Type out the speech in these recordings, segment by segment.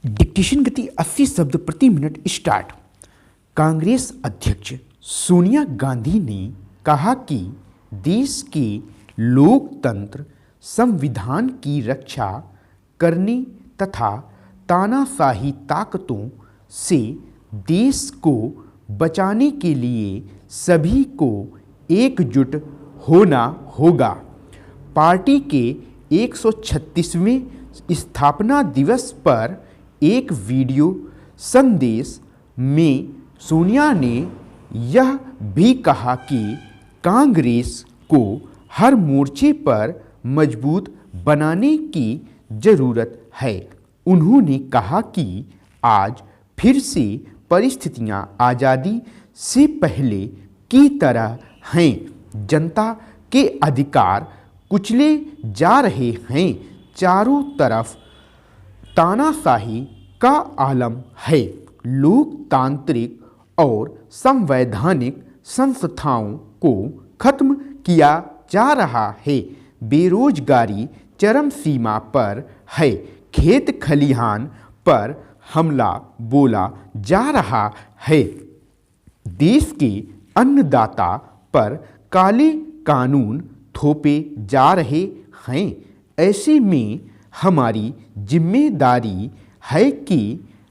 Dictation गति 80 शब्द प्रति मिनट स्टार्ट। कांग्रेस अध्यक्ष सोनिया गांधी ने कहा कि देश के लोकतंत्र संविधान की रक्षा करने तथा तानाशाही ताकतों से देश को बचाने के लिए सभी को एकजुट होना होगा। पार्टी के 136वें स्थापना दिवस पर एक वीडियो संदेश में सोनिया ने यह भी कहा कि कांग्रेस को हर मोर्चे पर मजबूत बनाने की जरूरत है। उन्होंने कहा कि आज फिर से परिस्थितियां आज़ादी से पहले की तरह हैं। जनता के अधिकार कुचले जा रहे हैं। चारों तरफ तानाशाही का आलम है। लोकतांत्रिक और संवैधानिक संस्थाओं को खत्म किया जा रहा है। बेरोजगारी चरम सीमा पर है। खेत खलिहान पर हमला बोला जा रहा है। देश के अन्नदाता पर काले कानून थोपे जा रहे हैं। ऐसे में हमारी जिम्मेदारी है कि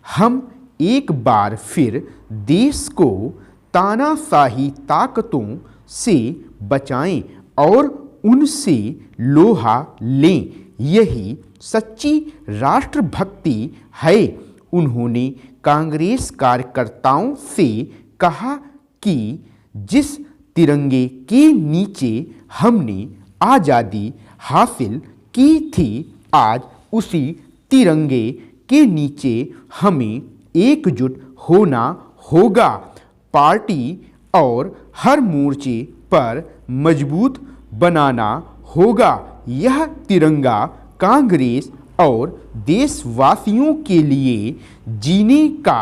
हम एक बार फिर देश को तानाशाही ताकतों से बचाएं और उनसे लोहा लें। यही सच्ची राष्ट्रभक्ति है। उन्होंने कांग्रेस कार्यकर्ताओं से कहा कि जिस तिरंगे के नीचे हमने आज़ादी हासिल की थी, आज उसी तिरंगे के नीचे हमें एकजुट होना होगा। पार्टी और हर मोर्चे पर मजबूत बनाना होगा। यह तिरंगा कांग्रेस और देशवासियों के लिए जीने का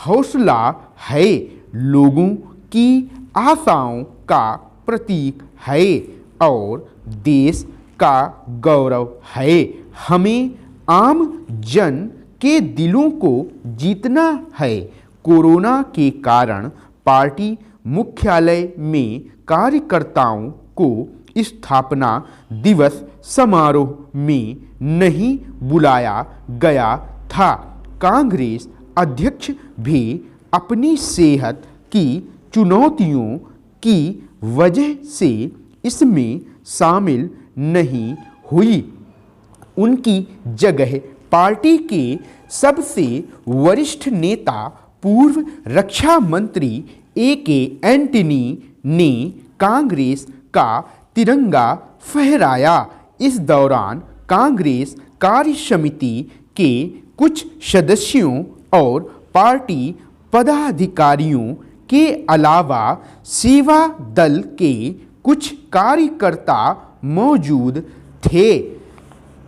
हौसला है। लोगों की आशाओं का प्रतीक है और देश का गौरव है। हमें आम जन के दिलों को जीतना है। कोरोना के कारण पार्टी मुख्यालय में कार्यकर्ताओं को स्थापना दिवस समारोह में नहीं बुलाया गया था। कांग्रेस अध्यक्ष भी अपनी सेहत की चुनौतियों की वजह से इसमें शामिल नहीं हुई। उनकी जगह पार्टी के सबसे वरिष्ठ नेता पूर्व रक्षा मंत्री ए.के. एंटनी ने कांग्रेस का तिरंगा फहराया। इस दौरान कांग्रेस कार्य समिति के कुछ सदस्यों और पार्टी पदाधिकारियों के अलावा सेवा दल के कुछ कार्यकर्ता मौजूद थे।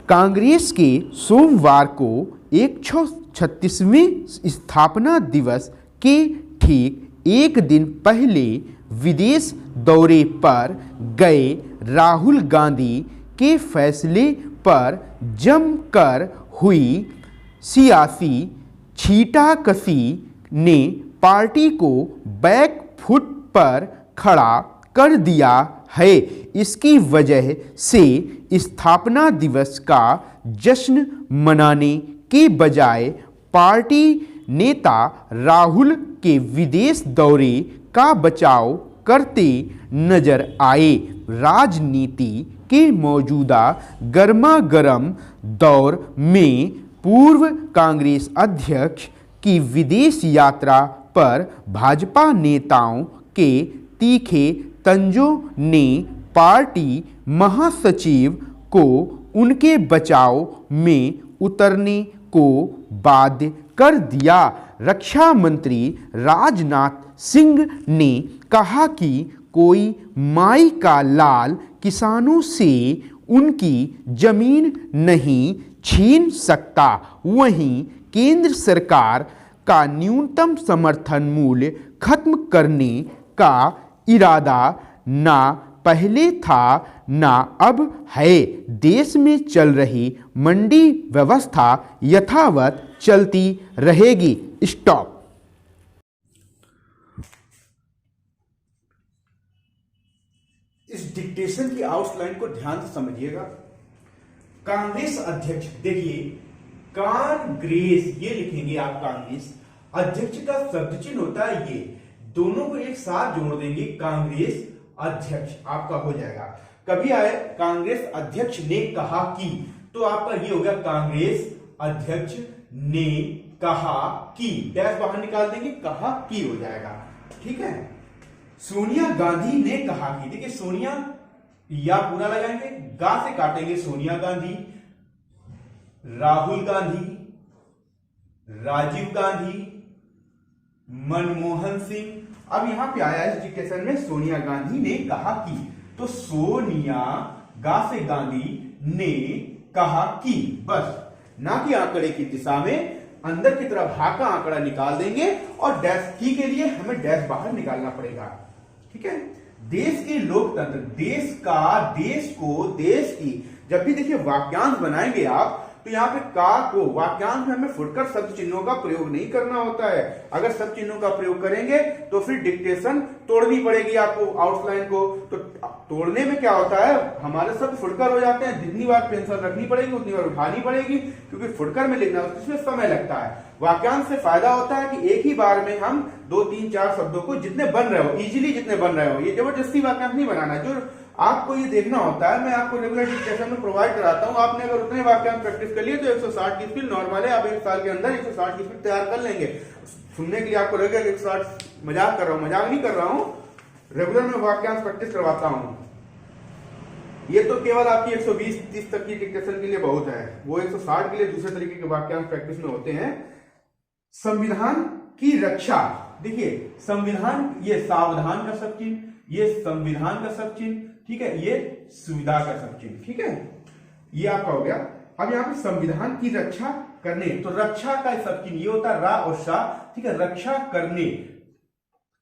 कांग्रेस के सोमवार को 136वें स्थापना दिवस के ठीक एक दिन पहले विदेश दौरे पर गए राहुल गांधी के फैसले पर जमकर हुई सियासी छींटाकशी ने पार्टी को बैक फुट पर खड़ा कर दिया है। इसकी वजह से स्थापना दिवस का जश्न मनाने के बजाय पार्टी नेता राहुल के विदेश दौरे का बचाव करते नजर आए। राजनीति के मौजूदा गर्मागर्म दौर में पूर्व कांग्रेस अध्यक्ष की विदेश यात्रा पर भाजपा नेताओं के तीखे तंजों ने पार्टी महासचिव को उनके बचाव में उतरने को बाध्य कर दिया। रक्षा मंत्री राजनाथ सिंह ने कहा कि कोई माई का लाल किसानों से उनकी जमीन नहीं छीन सकता। वहीं केंद्र सरकार का न्यूनतम समर्थन मूल्य खत्म करने का इरादा ना पहले था ना अब है। देश में चल रही मंडी व्यवस्था यथावत चलती रहेगी। स्टॉप। इस डिक्टेशन की आउटलाइन को ध्यान से समझिएगा। कांग्रेस अध्यक्ष, देखिए कांग्रेस, ये लिखेंगे आप कांग्रेस, अध्यक्ष का शब्द चिन्ह होता है ये, दोनों को एक साथ जोड़ देंगे, कांग्रेस अध्यक्ष आपका हो जाएगा। कभी आए कांग्रेस अध्यक्ष ने कहा कि, तो आपका ये हो गया कांग्रेस अध्यक्ष ने कहा कि, डैश बाहर निकाल देंगे, कहा कि हो जाएगा। ठीक है। सोनिया गांधी ने कहा कि, देखिए सोनिया या पूरा लगाएंगे, गा से काटेंगे, सोनिया गांधी, राहुल गांधी, राजीव गांधी, मनमोहन सिंह। अब यहां पे आया इस डिक्टेशन में सोनिया गांधी ने कहा कि, तो सोनिया गा से गांधी ने कहा कि, बस ना कि आंकड़े की दिशा में अंदर की तरफ हा का आंकड़ा निकाल देंगे और डैश की के लिए हमें डैश बाहर निकालना पड़ेगा। ठीक है। देश के लोकतंत्र, देश का, देश को, देश की, जब भी देखिए वाक्यांश बनाएंगे आप, तो यहां पे का को वाक्यांश में हमें फुटकर शब्द चिन्हों का प्रयोग नहीं करना होता है। अगर शब्द चिन्हों का प्रयोग करेंगे तो फिर डिक्टेशन तोड़नी पड़ेगी आपको, आउटलाइन को। तो तोड़ने में क्या होता है, हमारे शब्द फुटकर हो जाते हैं, जितनी बार पेंसिल रखनी पड़ेगी उतनी बार उठानी पड़ेगी, क्योंकि फुटकर में लिखना इसमें समय लगता है। वाक्यांश से फायदा होता है कि एक ही बार में हम 2, 3, 4 शब्दों को जितने बन रहे हो, इजीली जितने बन रहे हो, ये जबरदस्ती वाक्यांश नहीं बनाना। जो आपको ये देखना होता है, मैं आपको रेगुलर डिक्टेशन में प्रोवाइड कराता हूं, आपने अगर उतने वाक्यांश प्रैक्टिस कर लिए तो 160 की स्पीड नॉर्मल है, आप एक साल के अंदर 160 की स्पीड तैयार कर लेंगे। सुनने के लिए आपको लगेगा 160, मजाक कर रहा हूं, मजाक नहीं कर रहा हूं, रेगुलर में वाक्यांश प्रैक्टिस करवाता हूं। ये तो केवल आपकी 120-30 तक की डिक्टेशन के लिए बहुत है, वो 160 के लिए दूसरे तरीके के वाक्यांश प्रैक्टिस में होते हैं। संविधान की रक्षा, देखिए संविधान, ये सावधान का सब चिन्ह, ये संविधान का सब चिन्ह, ठीक है, ये सुविधा का सब चिन्ह। ठीक है, ये आपका हो गया। अब यहां पे संविधान की रक्षा करने, तो रक्षा का सब चिन्ह ये होता है रा और सा। ठीक है, रक्षा करने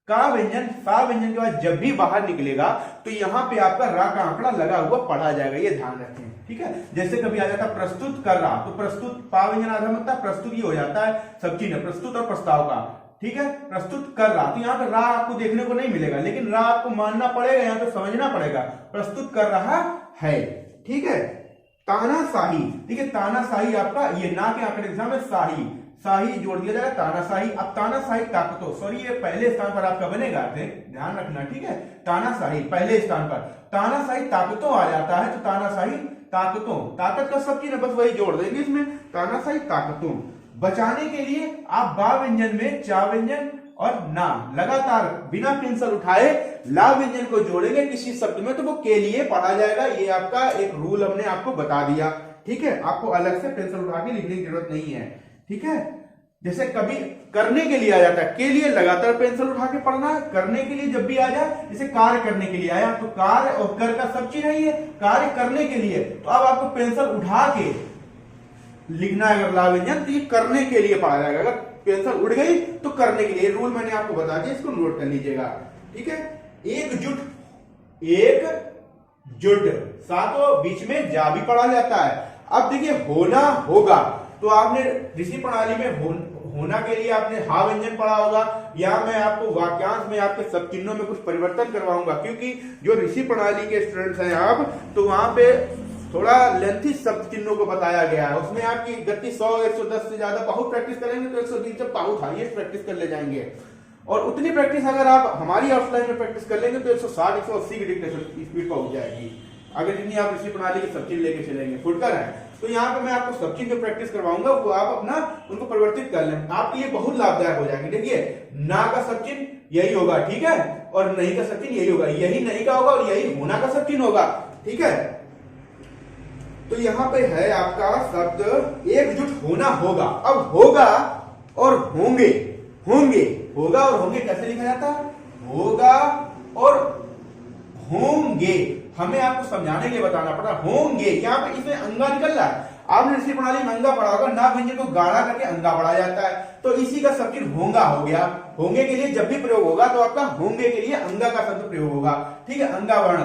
का व्यंजन, सा व्यंजन के बाद जब भी बाहर निकलेगा तो यहां पे आपका रा का आंकड़ा लगा हुआ पढ़ा जाएगा, ये ध्यान रखें। ठीक है, जैसे कभी आ जाता प्रस्तुत कर रहा, तो प्रस्तुत पा व्यंजन आधा मतलब प्रस्तुत ही हो जाता है, सब चिन्ह प्रस्तुत और प्रस्ताव का। ठीक है, प्रस्तुत कर रहा, तो यहाँ पे रा आपको देखने को नहीं मिलेगा, लेकिन रा आपको मानना पड़ेगा, यहाँ पे समझना पड़ेगा, प्रस्तुत कर रहा है। ठीक है, तानाशाही, ठीक है, तानाशाही आपका ये ना के आंकड़े दिशा में शाही, शाही जोड़ दिया जाएगा, तानाशाही। अब तानाशाही ताकतों, सॉरी ये पहले स्थान पर आपका बनेगा, ध्यान रखना। ठीक है, तानाशाही पहले स्थान पर, तानाशाही ताकतों आ जाता है, तो तानाशाही ताकतों, ताकत का सब चीज बस वही जोड़ देंगे इसमें, तानाशाही ताकतों। बचाने के लिए आप बा व्यंजन में चा व्यंजन और ना लगातार बिना पेंसिल उठाए ला व्यंजन को जोड़ेंगे किसी शब्द में, तो वो के लिए पढ़ा जाएगा। ये आपका एक रूल हमने आपको बता दिया। ठीक है, आपको अलग से पेंसिल उठा के लिखने की जरूरत नहीं है। ठीक है, जैसे कभी करने के लिए आ जाता है, के लिए लगातार पेंसिल उठा के पढ़ना है, करने के लिए जब भी आ जाए, जैसे कार्य करने के लिए आया, तो कार्य और कर का सब चीज नहीं है, कार्य करने के लिए, तो अब आपको पेंसिल उठा के लिखना है अगर ला व्यंजन, तो ये करने के लिए पढ़ा जाएगा। अगर पेंसिल उड़ गई तो करने के लिए, रूल मैंने आपको बता दिया, इसको नोट कर लीजिएगा। ठीक है, एकजुट, एकजुट, सातों बीच में जा भी पढ़ा जाता है। अब देखिए होना होगा, तो आपने ऋषि प्रणाली में होना के लिए आपने हा व्यंजन पढ़ा होगा, या मैं आपको वाक्यांश में आपके सब चिन्हों में कुछ परिवर्तन करवाऊंगा, क्योंकि जो ऋषि प्रणाली के स्टूडेंट्स हैं आप, तो वहां पे थोड़ा लेंथी शब्द चिन्हों को बताया गया है, उसमें आपकी गति 100-110 से ज्यादा बहुत प्रैक्टिस करेंगे तो 120 तक बहुत हाईएस्ट प्रैक्टिस कर ले जाएंगे। और उतनी प्रैक्टिस अगर आप हमारी ऑफलाइन में प्रैक्टिस कर लेंगे तो 160-180 की डिक्टेशन की स्पीड पहुंच जाएगी, अगर जितनी आप ऋषि प्रणाली के सब चिन्ह लेके चलेंगे। फुटकर है, तो यहाँ पे मैं आपको सब चिन्ह की प्रैक्टिस करवाऊंगा, वो आप अपना उनको परिवर्तित कर लें, आपके लिए बहुत लाभदायक हो जाएंगे। देखिए ना का सब चिन्ह यही होगा, ठीक है, और नहीं का सब चिन्ह यही होगा, यही नहीं का होगा और यही होना का सब चिन्ह होगा। ठीक है, तो यहां पे है आपका शब्द एकजुट होना होगा। अब होगा और होंगे, होंगे, होगा और होंगे कैसे लिखा जाता है, होगा और होंगे, हमें आपको समझाने के लिए बताना पड़ा। होंगे यहाँ पे इसमें अंगा निकल रहा है, आपने ऋषि प्रणाली में अंगा पढ़ा होगा, ना व्यंजन को गाढ़ा करके अंगा पढ़ा जाता है, तो इसी का सब चीज होंगा हो गया। होंगे के लिए जब भी प्रयोग होगा तो आपका होंगे के लिए अंगा का शब्द प्रयोग होगा। ठीक है, अंगा वर्ण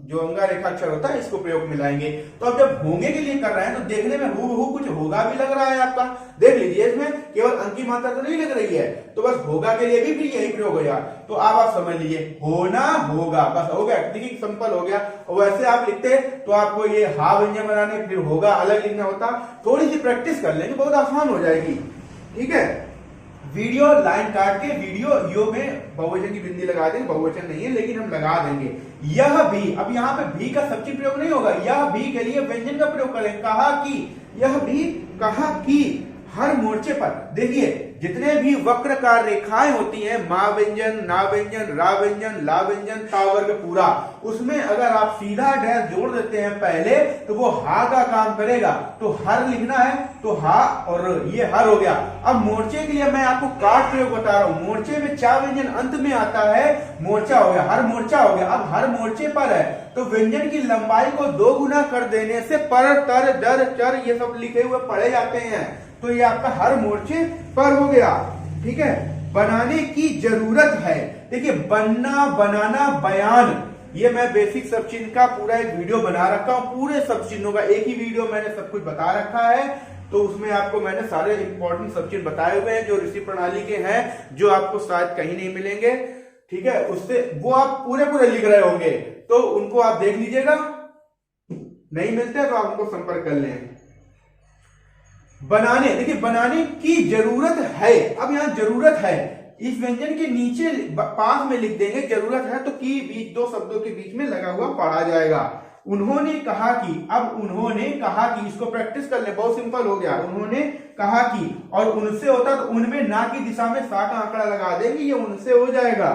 जो अंगा रेखा अक्षर होता है इसको प्रयोग में लाएंगे। तो अब जब होंगे के लिए कर रहे हैं तो देखने में हूबहू कुछ होगा भी लग रहा है आपका, देख लीजिए इसमें केवल अंक की मात्रा तो नहीं लग रही है, तो बस होगा के लिए भी यही प्रयोग होगा। तो आप समझ लीजिए होना होगा, बस हो गया, देखिए सिंपल हो गया। और वैसे आप लिखते तो आपको ये हा व्यंजन बनाने फिर होगा अलग लिखना होता, थोड़ी सी प्रैक्टिस कर लेंगे बहुत आसान हो जाएगी। ठीक है, वीडियो लाइन काट के वीडियो यो में बहुवचन की बिंदी लगा देंगे, बहुवचन नहीं है लेकिन हम लगा देंगे। यह भी, अब यहाँ पे भी का सब्जी प्रयोग नहीं होगा, यह भी के लिए व्यंजन का प्रयोग करें, कहा कि, यह भी कहा कि। हर मोर्चे पर देखिए जितने भी वक्रकार रेखाएं होती हैं, मा व्यंजन, ना व्यंजन, रा व्यंजन, ला व्यंजन, ता वर्ग पूरा, उसमें अगर आप सीधा डैश जोड़ देते हैं पहले तो वो हा का काम करेगा। तो हर लिखना है तो हा और ये हर हो गया। अब मोर्चे के लिए मैं आपको काट प्रयोग बता रहा हूं, मोर्चे में चा व्यंजन अंत में आता है, मोर्चा हो गया, हर मोर्चा हो गया। अब हर मोर्चे पर है तो व्यंजन की लंबाई को 2 गुना कर देने से पर, तर, डर, चर ये सब लिखे हुए पढ़े जाते हैं, तो ये आपका हर मोर्चे पर हो गया। ठीक है, बनाने की जरूरत है, देखिए बनना, बनाना, बयान, ये मैं बेसिक सब चिन्ह का पूरा एक वीडियो बना रखा हूं, पूरे सब चिन्हों का एक ही वीडियो मैंने सब कुछ बता रखा है। तो उसमें आपको मैंने सारे इंपॉर्टेंट सब चिन्ह बताए हुए हैं जो ऋषि प्रणाली के हैं, जो आपको शायद कहीं नहीं मिलेंगे। ठीक है, उससे वो आप पूरे पूरे लिख रहे होंगे, तो उनको आप देख लीजिएगा, नहीं मिलते तो आप उनको संपर्क कर लें। बनाने, देखिए बनाने की जरूरत है, अब यहां जरूरत है, इस व्यंजन के नीचे पास में लिख देंगे जरूरत है, तो की बीच दो शब्दों के बीच में लगा हुआ पढ़ा जाएगा। उन्होंने कहा कि, अब उन्होंने कहा कि, इसको प्रैक्टिस कर ले, बहुत सिंपल हो गया। उन्होंने कहा कि, और उनसे होता तो उनमें ना की दिशा में सा का आंकड़ा लगा देंगे, ये उनसे हो जाएगा।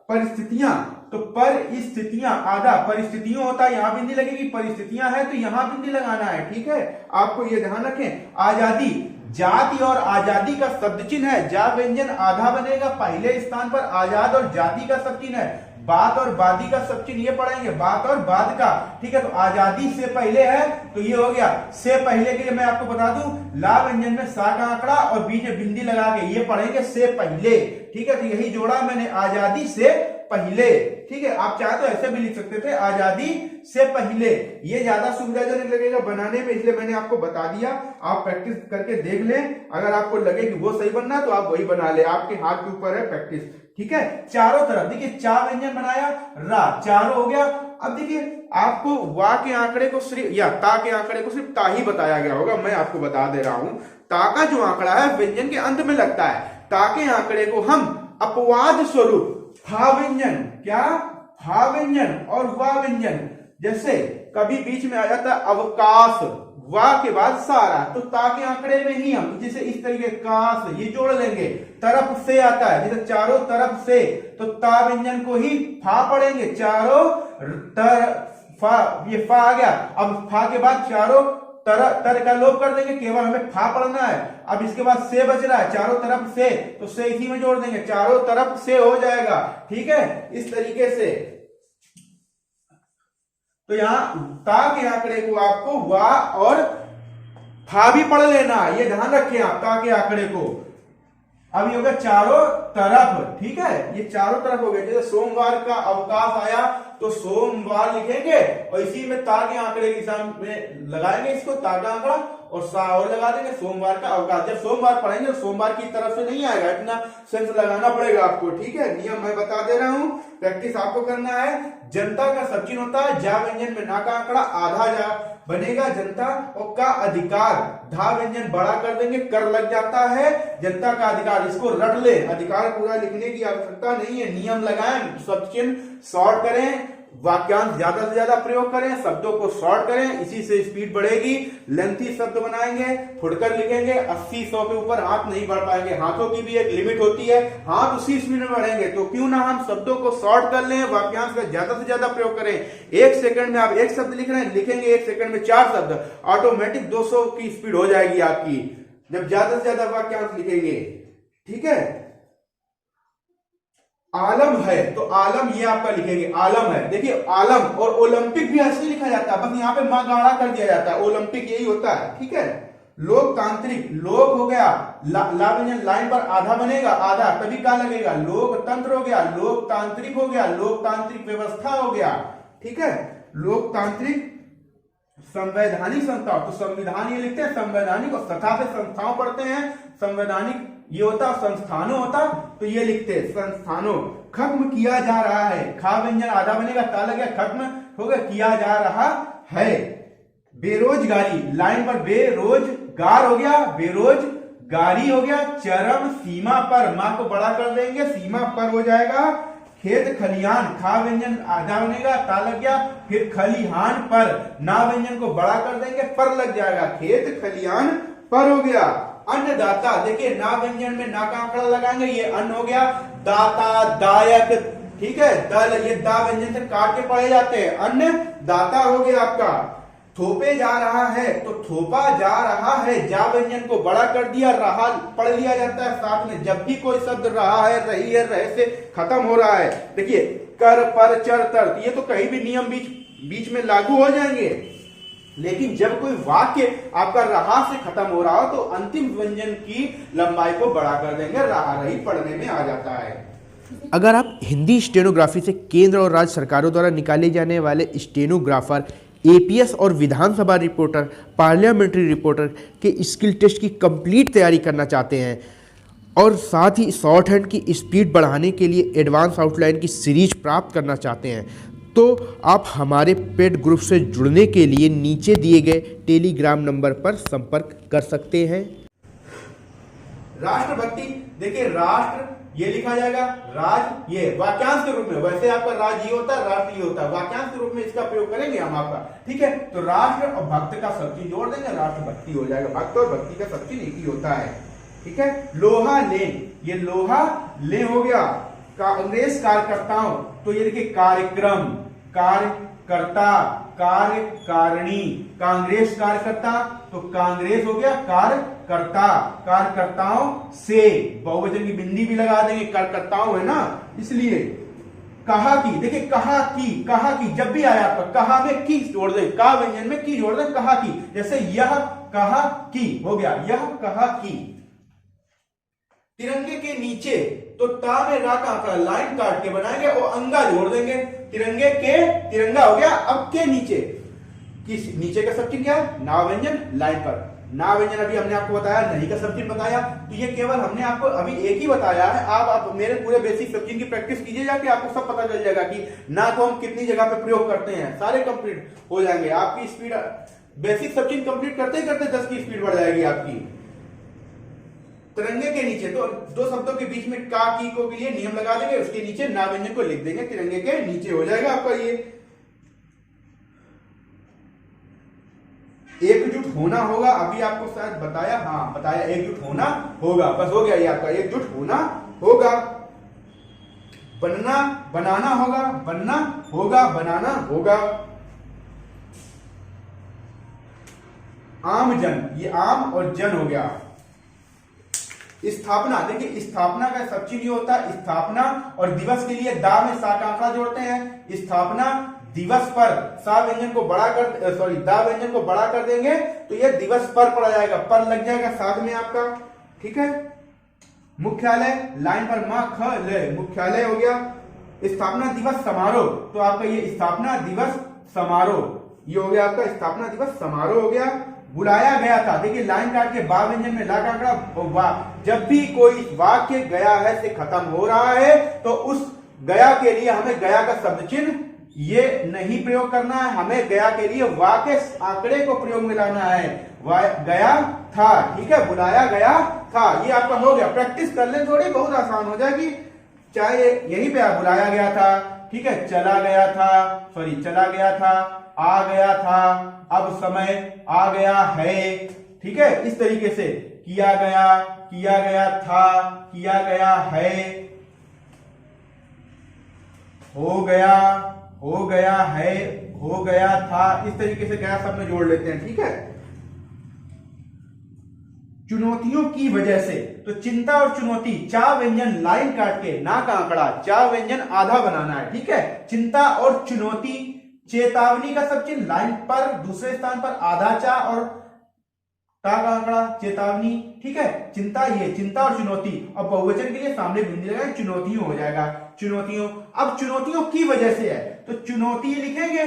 परिस्थितियां, तो परिस्थितियां आधा परिस्थितियों होता है, यहां बिंदी लगेगी, परिस्थितियां है तो यहां बिंदी लगाना है। ठीक है, आपको ये ध्यान रखें। आजादी, जाति और आजादी का शब्द चिन्ह है, जा व्यंजन आधा बनेगा, पहले स्थान पर आजाद और जाति का शब्द चिन्ह है। बात और बादी का शब्द चिन्ह ये पढ़ेंगे, बात और बाद का। ठीक है, तो आजादी से पहले है तो ये हो गया, से पहले के लिए मैं आपको बता दूं, ला व्यंजन में सा का आंकड़ा और बीच में बिंदी लगा के ये पढ़ेंगे से पहले। ठीक है, तो यही जोड़ा मैंने, आजादी से पहले। ठीक है, आप चाहे तो ऐसे भी लिख सकते थे, आजादी से पहले, ये ज्यादा सुविधाजनक लगेगा बनाने में, इसलिए मैंने आपको बता दिया। आप प्रैक्टिस करके देख लें, अगर आपको लगे कि वो सही बनना तो आप वही बना ले, आपके हाथ के ऊपर है प्रैक्टिस। ठीक है, चारों तरफ देखिए, चा व्यंजन बनाया, रा चारों हो गया। अब देखिए आपको वा के आंकड़े को सिर्फ, या ता के आंकड़े को सिर्फ ता ही बताया गया होगा, मैं आपको बता दे रहा हूं। ता का जो आंकड़ा है व्यंजन के अंत में लगता है, ता के आंकड़े को हम अपवाद स्वरूप फा व्यंजन, क्या फा व्यंजन और वा व्यंजन, जैसे कभी बीच में आ जाता है अवकाश, वा के बाद सारा, तो ता के आंकड़े में ही हम जैसे इस तरीके काश ये जोड़ लेंगे। तरफ से आता है, जैसे चारों तरफ से, तो ता व्यंजन को ही फा पढ़ेंगे, चारों फा, ये फा आ गया। अब फा के बाद चारों तर का लोप कर देंगे, केवल हमें फा पढ़ना है। अब इसके बाद से बच रहा है, चारों तरफ से, तो से इसी में जोड़ देंगे, चारों तरफ से हो जाएगा। ठीक है, इस तरीके से। तो यहां ता के आंकड़े को आपको वा और फा भी पढ़ लेना, ये ध्यान रखें आप, ता के आंकड़े को। अब ये होगा चारों तरफ। ठीक है, ये चारों तरफ हो गया। जैसे सोमवार का अवकाश आया तो सोमवार लिखेंगे और इसी में ता के आंकड़े के सामने लगाएंगे इसको, ता का आंकड़ा, और सा और लगा देंगे, सोमवार का अवकाश। जब सोमवार पढ़ेंगे तो सोमवार की तरफ से नहीं आएगा, इतना सेंस लगाना पड़ेगा आपको। ठीक है, नियम मैं बता दे रहा हूं, प्रैक्टिस आपको करना है। जनता का सब चिन्ह होता है, जा व्यंजन में ना का आंकड़ा आधा जा बनेगा, जनता, और का अधिकार, धा व्यंजन बड़ा कर देंगे, कर लग जाता है, जनता का अधिकार, इसको रट ले, अधिकार पूरा लिखने की आवश्यकता नहीं है, नियम लगाएं, सब चिन्ह शॉर्ट करें, वाक्यांश ज्यादा से ज्यादा प्रयोग करें, शब्दों को शॉर्ट करें, इसी से स्पीड बढ़ेगी। लेंथी शब्द बनाएंगे, फुड़कर लिखेंगे, 80-100 के ऊपर हाथ नहीं बढ़ पाएंगे, हाथों की भी एक लिमिट होती है, हाथ उसी स्पीड में बढ़ेंगे। तो क्यों ना हम शब्दों को शॉर्ट कर लें, वाक्यांश का ज्यादा से ज्यादा प्रयोग करें। 1 सेकंड में आप 1 शब्द लिख रहे हैं, लिखेंगे 1 सेकंड में 4 शब्द, ऑटोमेटिक 200 की स्पीड हो जाएगी आपकी, जब ज्यादा से ज्यादा वाक्यांश लिखेंगे। ठीक है, आलम है तो आलम ये आपका लिखेंगे, आलम है। देखिए आलम और ओलंपिक भी ऐसे लिखा जाता है, बस यहाँ पे मां गाढ़ा कर दिया जाता है, ओलंपिक यही होता है। ठीक है, लोकतांत्रिक, लोक हो गया, ला व्यंजन लाइन पर आधा बनेगा, आधा तभी का लगेगा, लोकतंत्र हो गया, लोकतांत्रिक हो गया, लोकतांत्रिक व्यवस्था हो गया। ठीक है, लोकतांत्रिक संवैधानिक संस्थाओं, तो संविधान ये लिखते हैं संवैधानिक, और तथा से संस्थाओं पढ़ते हैं, संवैधानिक ये होता, संस्थानों होता, तो ये लिखते हैं संस्थानों। खत्म किया जा रहा है, खा व्यंजन आधा बनेगा, ता लग गया, खत्म हो गया, किया जा रहा है। बेरोजगारी, लाइन पर बेरोजगार हो गया, बेरोजगारी हो गया, चरम सीमा पर, मां को बड़ा कर देंगे, सीमा पर हो जाएगा। खेत खलिहान, खा व्यंजन आधा बनेगा, ता लग गया, फिर खलिहान पर, ना व्यंजन को बड़ा कर देंगे, पर लग जाएगा, खेत खलिहान पर हो गया। अन्नदाता, देखिए ना व्यंजन में ना का आंकड़ा लगाएंगे, ये अन्न हो गया, दाता, दायक, ठीक है, दल, ये दा व्यंजन से काट के पढ़े जाते हैं, अन्न दाता हो गया आपका। थोपे जा रहा है, तो थोपा जा रहा है, जा व्यंजन को बड़ा कर दिया, रहा पढ़ लिया जाता है साथ में, जब भी कोई शब्द रहा है, रही है, रहे से खत्म हो रहा है। देखिए कर, पर, चर, तर, ये तो कहीं भी नियम बीच में लागू हो जाएंगे, लेकिन जब कोई वाक्य आपका रहा से खत्म हो रहा हो तो अंतिम व्यंजन की लंबाई को बड़ा कर देंगे, रहा रही पढ़ने में आ जाता है। अगर आप हिंदी स्टेनोग्राफी से केंद्र और राज्य सरकारों द्वारा निकाले जाने वाले स्टेनोग्राफर, एपीएस और विधानसभा रिपोर्टर, पार्लियामेंट्री रिपोर्टर के स्किल टेस्ट की कंप्लीट तैयारी करना चाहते हैं और साथ ही शॉर्ट हैंड की स्पीड बढ़ाने के लिए एडवांस आउटलाइन की सीरीज प्राप्त करना चाहते हैं, तो आप हमारे पेड ग्रुप से जुड़ने के लिए नीचे दिए गए टेलीग्राम नंबर पर संपर्क कर सकते हैं। राष्ट्रभक्ति, देखिए राष्ट्र ये लिखा जाएगा, राज ये वाक्यांश के रूप में, वैसे आपका राज ये होता है, राष्ट्र ये होता है, वाक्यांश के रूप में इसका प्रयोग करेंगे हम आपका, ठीक है। तो राष्ट्र और भक्त का सब चीज जोड़ देंगे, राष्ट्रभक्ति हो जाएगा, भक्त और भक्ति का सब चीज एक ही होता है, ठीक है। लोहा लेन, ये लोहा ले हो गया। कांग्रेस कार्यकर्ताओं, तो ये देखिए कार्यक्रम, कार्यकर्ता, कार्यकारिणी, कांग्रेस कार्यकर्ता, तो कांग्रेस हो गया कार्यकर्ता, कार्यकर्ताओं से, बहुवचन की बिंदी भी लगा देंगे, कार्यकर्ताओं है ना, इसलिए। कहा की, देखिए कहा की जब भी आया आपका कहा में की जोड़ दें, का व्यंजन में की जोड़ दें, कहा की, जैसे यह कहा की हो गया, यह कहा की। तिरंगे के नीचे, तो ता में रा का आंकड़ा लाइन काट के बनाएंगे और अंगा जोड़ देंगे, तिरंगे के, तिरंगा हो गया। अब के नीचे, किस नीचे का सब चिन्ह क्या है, ना व्यंजन, लाइन पर ना व्यंजन अभी हमने आपको बताया, नहीं का सब चिन्ह बताया, तो ये केवल हमने आपको अभी एक ही बताया है। आप मेरे पूरे बेसिक सब चिन्ह की प्रैक्टिस कीजिए जाके, आपको सब पता चल जाएगा कि ना को हम कितनी जगह पे प्रयोग करते हैं, सारे कंप्लीट हो जाएंगे। आपकी स्पीड बेसिक सब चिन्ह कंप्लीट करते ही करते 10 की स्पीड बढ़ जाएगी आपकी। तिरंगे के नीचे, तो दो शब्दों के बीच में का की को के लिए नियम लगा देंगे, उसके नीचे ना व्यंजन को लिख देंगे, तिरंगे के नीचे हो जाएगा आपका ये। एकजुट होना होगा, अभी आपको शायद बताया, हाँ बताया, एकजुट होना होगा, बस हो गया ये आपका, एकजुट होना होगा। बनना, बनाना होगा, बनना होगा, बनाना होगा। आम जन, ये आम और जन हो गया। स्थापना, देखिए स्थापना का सब चीज ये होता है, स्थापना, और दिवस के लिए दा में सा का आंकड़ा जोड़ते हैं, स्थापना दिवस पर, सा व्यंजन को बड़ा कर, सॉरी दा व्यंजन को बड़ा कर देंगे तो ये दिवस पर पड़ा जाएगा, पर लग जाएगा साथ में आपका, ठीक है। मुख्यालय, लाइन पर मा ख ले, मुख्यालय हो गया। स्थापना दिवस समारोह, तो आपका ये स्थापना दिवस समारोह, ये हो गया आपका स्थापना दिवस समारोह हो गया। बुलाया गया था, देखिए लाइन काट के बा व्यंजन में ला का आंकड़ा, जब भी कोई वाक्य गया है से खत्म हो रहा है तो उस गया के लिए हमें गया का शब्द चिन्ह ये नहीं प्रयोग करना है, हमें गया के लिए वाक्य आंकड़े को प्रयोग में लाना है। गया था, ठीक है, बुलाया गया था, ये आपका हो गया। प्रैक्टिस कर ले थोड़ी, बहुत आसान हो जाएगी। चाहे यहीं पे आप बुलाया गया था, ठीक है, चला गया था, सॉरी चला गया था, आ गया था, अब समय आ गया है, ठीक है, इस तरीके से किया गया था, किया गया है, हो गया है, हो गया था, इस तरीके से गया सब में जोड़ लेते हैं, ठीक है। चुनौतियों की वजह से, तो चिंता और चुनौती, चा व्यंजन लाइन काट के ना का आंकड़ा, चा व्यंजन आधा बनाना है, ठीक है। चिंता और चुनौती, चेतावनी का सब चिन्ह लाइन पर दूसरे स्थान पर आधा चा और ता का आंकड़ा, चेतावनी, ठीक है। चिंता, ये चिंता और चुनौती, अब बहुवचन के लिए सामने बिंदु लगाएंगे, चुनौतियों हो जाएगा, चुनौतियों। अब चुनौतियों की वजह से है, तो चुनौती लिखेंगे,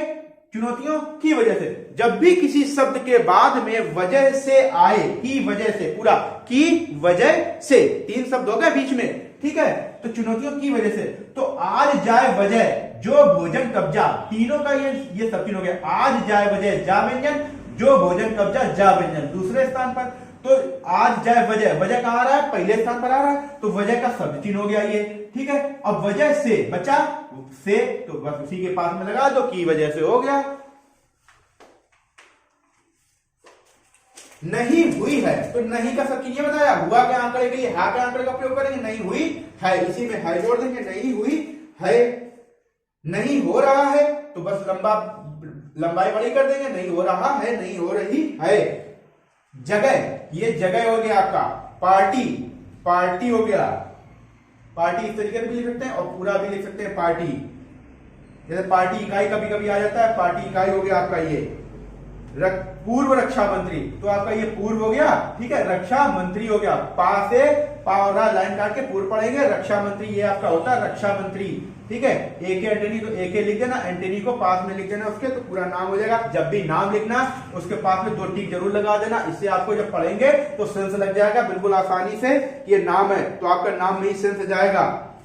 चुनौतियों की वजह से। जब भी किसी शब्द के बाद में वजह से आए, की वजह से, पूरा की वजह से, 3 शब्द हो गए बीच में, ठीक है, तो चुनौतियों की वजह से। तो आज जाए वजह, जो भोजन कब्जा, तीनों का ये सब तीन हो गया। आज जाए वजह जा व्यंजन, जो भोजन कब्जा जा व्यंजन दूसरे स्थान पर। तो आज जाए वजह, वजह कहां आ रहा है, पहले स्थान पर आ रहा है, तो वजह का शब्द चिन्ह हो गया ये, ठीक है। अब वजह से बचा से, तो बस उसी के पास में लगा दो, की वजह से हो गया। नहीं हुई है, तो नहीं का सब चीजें बताया, हुआ के आंकड़े के लिए हा के आंकड़े का प्रयोग करेंगे, नहीं हुई है, इसी में है जोड़ देंगे, नहीं हुई है। नहीं हो रहा है, तो बस लंबाई बड़ी कर देंगे, नहीं हो रहा है, नहीं हो रही है। जगह, ये जगह हो गया आपका, पार्टी, पार्टी हो गया, पार्टी इस तरीके से भी लिख सकते हैं और पूरा भी लिख सकते हैं पार्टी। जैसे पार्टी इकाई कभी कभी आ जाता है, पार्टी इकाई हो गया आपका ये। पूर्व रक्षा मंत्री, तो आपका ये पूर्व हो गया, ठीक है, रक्षा मंत्री हो गया। पा से पावरा लाइन काट के पूर्व पढ़ेंगे, रक्षा मंत्री ये आपका होता है रक्षा मंत्री, ठीक है। एक एंटनी, तो एक लिख देना, एंटनी को पास में लिख देना उसके, तो पूरा नाम हो जाएगा। जब भी नाम लिखना उसके पास में 2 टिक जरूर लगा देना, इससे आपको जब पढ़ेंगे तो सेंस लग जाएगा बिल्कुल आसानी से, ये नाम है तो आपका नाम में ही सेंस जाएगा।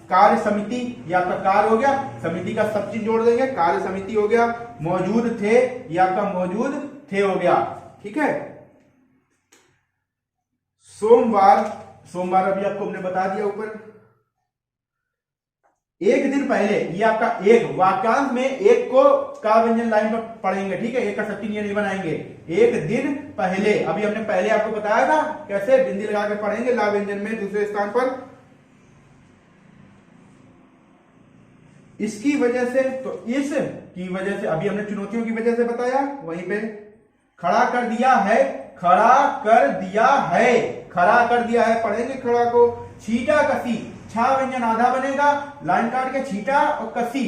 कार्य समिति, ये आपका कार्य हो गया, समिति का सब चीज जोड़ देंगे, कार्य समिति हो गया। मौजूद थे, ये आपका मौजूद थे हो गया, ठीक है। सोमवार, सोमवार अभी आपको हमने बता दिया ऊपर। एक दिन पहले, ये आपका एक, वाक्यांश में एक को का व्यंजन लाइन पर पढ़ेंगे, ठीक है, एक का सट्टी नहीं बनाएंगे। एक दिन पहले, अभी हमने पहले आपको बताया था कैसे बिंदी लगा के पढ़ेंगे ला व्यंजन में दूसरे स्थान पर। इसकी वजह से, तो इस की वजह से, अभी हमने चुनौतियों की वजह से बताया, वहीं पे खड़ा कर दिया है, खड़ा कर दिया है, खड़ा कर दिया है पढ़ेंगे खड़ा को। छीटा कसी, छा व्यंजन आधा बनेगा, लाइन काट के छीटा और कसी।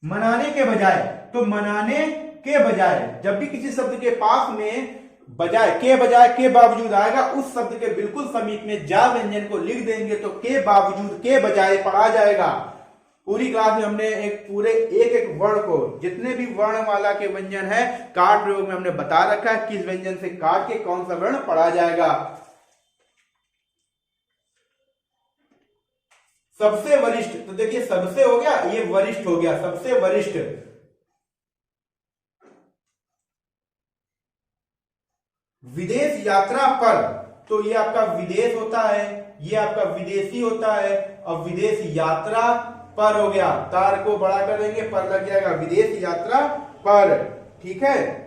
मनाने के बजाय, तो मनाने के बजाय, जब भी किसी शब्द के पास में बजाय के बावजूद आएगा, उस शब्द के बिल्कुल समीप में जा व्यंजन को लिख देंगे, तो के बावजूद, के बजाय पढ़ा जाएगा। पूरी क्लास में हमने एक पूरे एक वर्ण को, जितने भी वर्ण वाला के व्यंजन है, काट प्रयोग में हमने बता रखा है किस व्यंजन से काट के कौन सा वर्ण पढ़ा जाएगा। सबसे वरिष्ठ, तो देखिए सबसे हो गया, ये वरिष्ठ हो गया, सबसे वरिष्ठ। विदेश यात्रा पर, तो ये आपका विदेश होता है, ये आपका विदेशी होता है, और विदेश यात्रा पर हो गया, तार को बड़ा कर देंगे, पर लग जाएगा, विदेश यात्रा पर, ठीक है।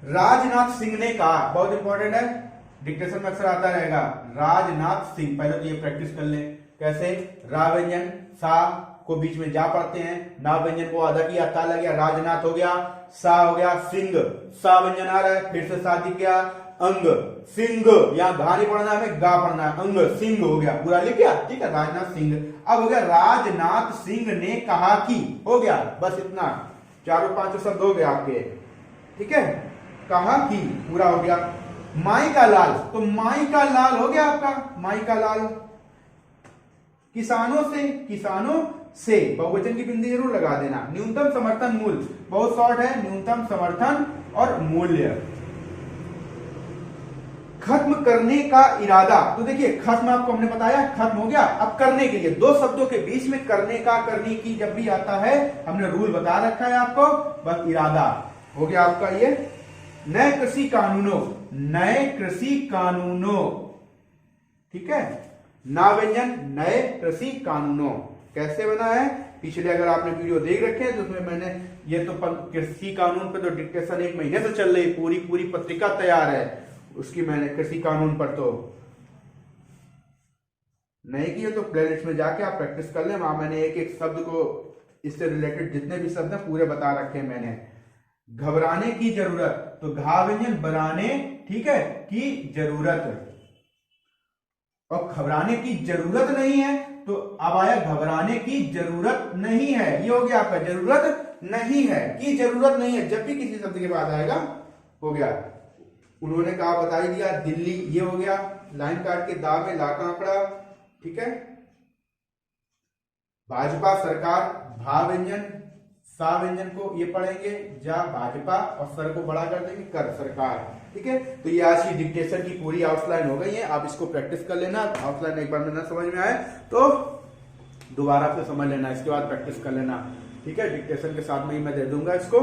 राजनाथ सिंह ने कहा, बहुत इंपॉर्टेंट है, डिक्टेशन में अक्सर आता रहेगा, राजनाथ सिंह। पहले तो ये प्रैक्टिस कर लें, कैसे, रा व्यंजन सा को बीच में जा पढ़ते हैं, ना व्यंजन को आधा किया, ता लग गया, राजनाथ हो गया, सा हो गया, सिंह, सा व्यंजन आ रहा है, फिर से सा दिख गया, अंग, सिंह, यहां घा नहीं पढ़ना है, गा पढ़ना है, अंग सिंह हो गया, पूरा लिख गया, ठीक है, राजनाथ सिंह। अब हो गया, राजनाथ सिंह ने कहा कि, हो गया, बस इतना, 4-5 शब्द हो गए आपके, ठीक है, कहा कि पूरा हो गया। माई का लाल, तो माई का लाल हो गया आपका, माई का लाल। किसानों से, किसानों से, बहुवचन की बिंदी जरूर लगा देना। न्यूनतम समर्थन मूल्य, बहुत शॉर्ट है, न्यूनतम समर्थन और मूल्य। खत्म करने का इरादा, तो देखिए खत्म आपको हमने बताया, खत्म हो गया। अब करने के लिए, 2 शब्दों के बीच में करने का, करने की जब भी आता है, हमने रूल बता रखा है आपको, बस इरादा हो गया आपका ये। नए कृषि कानूनों, नए कृषि कानूनों, ठीक है, ना व्यंजन, नए कृषि कानूनों कैसे बना है, पिछले अगर आपने वीडियो देख रखे हैं तो उसमें मैंने ये तो कृषि कानून पे तो डिक्टेशन 1 महीने से चल रही, पूरी पत्रिका तैयार है उसकी, मैंने कृषि कानून पर तो नहीं की है, तो प्लेलिस्ट में जाके आप प्रैक्टिस कर लें, वहां मैंने एक शब्द को, इससे रिलेटेड जितने भी शब्द हैं पूरे बता रखे हैं मैंने। घबराने की जरूरत, तो घा व्यंजन बनाने, ठीक है, की जरूरत, और घबराने की जरूरत नहीं है, तो अब आया घबराने की जरूरत नहीं है, ये हो गया आपका, जरूरत नहीं है, की जरूरत नहीं है, जब भी किसी शब्द के बाद आएगा, हो गया। उन्होंने कहा बता ही दिया, दिल्ली ये हो गया, लाइन काट के दा में ला का आंकड़ा, ठीक है। भाजपा सरकार, भा व्यंजन सा व्यंजन को ये पढ़ेंगे, जा भाजपा और सर को बड़ा कर देंगे, कर सरकार, ठीक है। तो ये आज की डिक्टेशन की पूरी आउटलाइन हो गई है, आप इसको प्रैक्टिस कर लेना। आउटलाइन एक बार में ना समझ में आए तो दोबारा से समझ लेना, इसके बाद प्रैक्टिस कर लेना, ठीक है। डिक्टेशन के साथ में ही मैं दे दूंगा इसको।